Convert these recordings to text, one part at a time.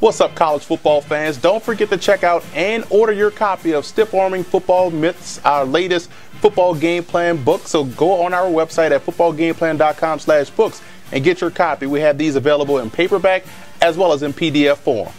What's up, college football fans? Don't forget to check out and order your copy of Stiff Arming Football Myths, our latest football game plan book. So go on our website at footballgameplan.com/books and get your copy. We have these available in paperback as well as in PDF form.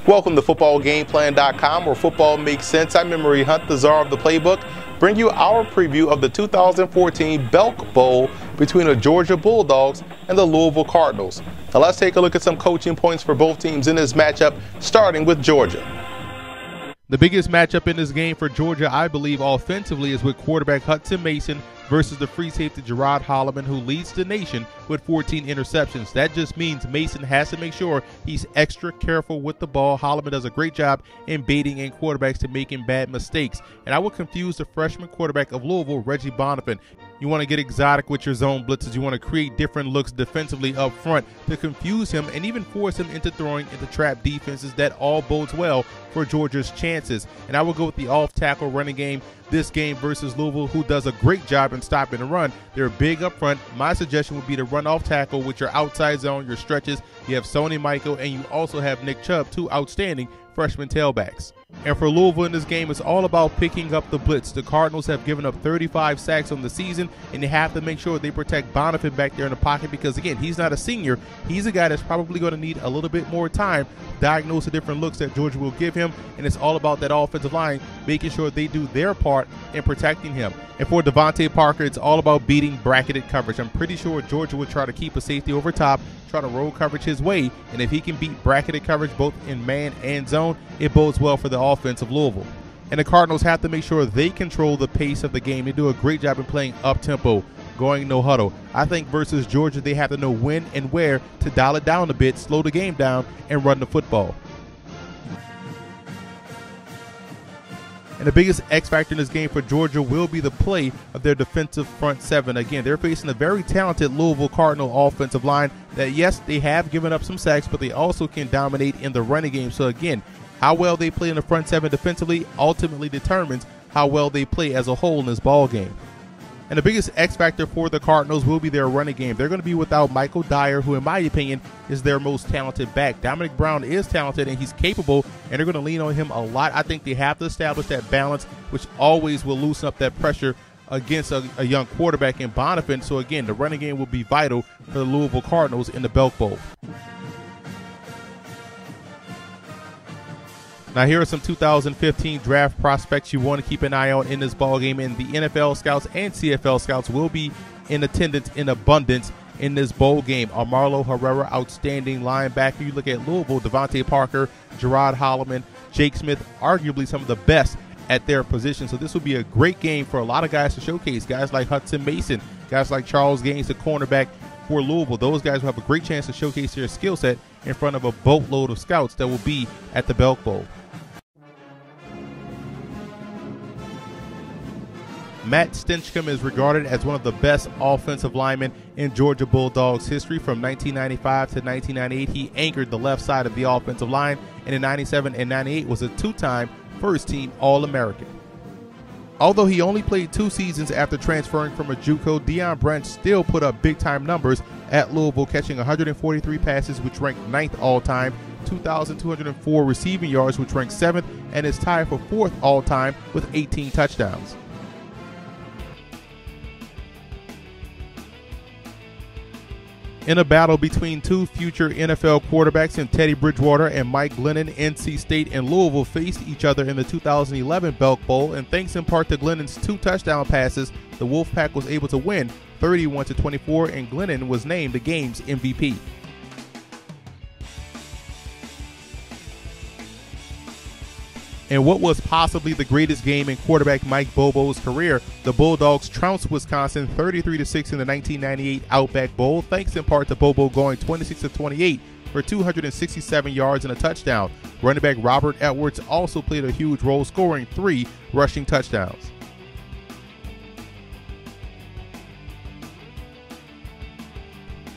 Welcome to footballgameplan.com, where football makes sense. I'm Memory Hunt, the czar of the playbook, bring you our preview of the 2014 Belk Bowl between the Georgia Bulldogs and the Louisville Cardinals. Now let's take a look at some coaching points for both teams in this matchup, starting with Georgia. The biggest matchup in this game for Georgia, I believe, offensively is with quarterback Hudson Mason versus the free safety Gerard Holloman, who leads the nation with 14 interceptions. That just means Mason has to make sure he's extra careful with the ball. Holloman does a great job in baiting in quarterbacks to making bad mistakes. And I would confuse the freshman quarterback of Louisville, Reggie Bonifant. You want to get exotic with your zone blitzes. You want to create different looks defensively up front to confuse him and even force him into throwing into trap defenses. That all bodes well for Georgia's chances. And I will go with the off-tackle running game this game versus Louisville, who does a great job in stopping the run. They're big up front. My suggestion would be to run off tackle with your outside zone, your stretches. You have Sony Michael, and you also have Nick Chubb, two outstanding freshman tailbacks. And for Louisville in this game, it's all about picking up the blitz. The Cardinals have given up 35 sacks on the season, and they have to make sure they protect Bonifant back there in the pocket because, again, he's not a senior. He's a guy that's probably going to need a little bit more time to diagnose the different looks that Georgia will give him, and it's all about that offensive line, making sure they do their part in protecting him. And for Devontae Parker, it's all about beating bracketed coverage. I'm pretty sure Georgia would try to keep a safety over top, try to roll coverage his way, and if he can beat bracketed coverage both in man and zone, it bodes well for the offense of Louisville. And the Cardinals have to make sure they control the pace of the game. They do a great job in playing up-tempo, going no huddle. I think versus Georgia, they have to know when and where to dial it down a bit, slow the game down, and run the football. And the biggest X factor in this game for Georgia will be the play of their defensive front seven. Again, they're facing a very talented Louisville Cardinal offensive line that, yes, they have given up some sacks, but they also can dominate in the running game. So, again, how well they play in the front seven defensively ultimately determines how well they play as a whole in this ball game. And the biggest X factor for the Cardinals will be their running game. They're going to be without Michael Dyer, who in my opinion is their most talented back. Dominic Brown is talented and he's capable, and they're going to lean on him a lot. I think they have to establish that balance, which always will loosen up that pressure against a young quarterback in Bonifant. So again, the running game will be vital for the Louisville Cardinals in the Belk Bowl. Now, here are some 2015 draft prospects you want to keep an eye on in this ballgame, and the NFL scouts and CFL scouts will be in attendance in abundance in this bowl game. Marlo Herrera, outstanding linebacker. You look at Louisville, Devontae Parker, Gerard Holloman, Jake Smith, arguably some of the best at their position. So this will be a great game for a lot of guys to showcase. Guys like Hudson Mason, guys like Charles Gaines, the cornerback for Louisville. Those guys will have a great chance to showcase their skill set in front of a boatload of scouts that will be at the Belk Bowl. Matt Stinchcomb is regarded as one of the best offensive linemen in Georgia Bulldogs history. From 1995 to 1998, he anchored the left side of the offensive line, and in 97 and 98 was a two-time first-team All-American. Although he only played 2 seasons after transferring from a JUCO, Deion Branch still put up big-time numbers at Louisville, catching 143 passes, which ranked 9th all-time, 2,204 receiving yards, which ranked 7th, and is tied for 4th all-time with 18 touchdowns. In a battle between two future NFL quarterbacks in Teddy Bridgewater and Mike Glennon, NC State and Louisville faced each other in the 2011 Belk Bowl, and thanks in part to Glennon's 2 touchdown passes, the Wolfpack was able to win 31-24, and Glennon was named the game's MVP. In what was possibly the greatest game in quarterback Mike Bobo's career, the Bulldogs trounced Wisconsin 33-6 in the 1998 Outback Bowl, thanks in part to Bobo going 26-28 for 267 yards and a touchdown. Running back Robert Edwards also played a huge role, scoring 3 rushing touchdowns.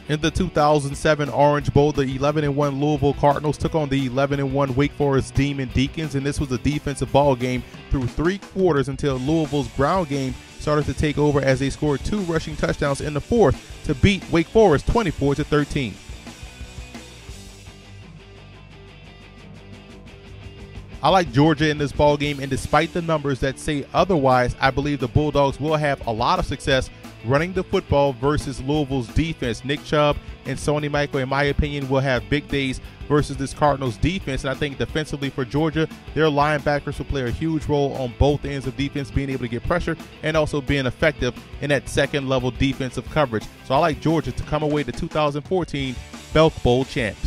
In the 2007 Orange Bowl, the 11-1 Louisville Cardinals took on the 11-1 Wake Forest Demon Deacons, and this was a defensive ball game through 3 quarters until Louisville's ground game started to take over as they scored 2 rushing touchdowns in the 4th to beat Wake Forest 24-13. I like Georgia in this ball game, and despite the numbers that say otherwise, I believe the Bulldogs will have a lot of success running the football versus Louisville's defense. Nick Chubb and Sony Michael, in my opinion, will have big days versus this Cardinals defense. And I think defensively for Georgia, their linebackers will play a huge role on both ends of defense, being able to get pressure and also being effective in that second level defensive coverage. So I like Georgia to come away the 2014 Belk Bowl champs.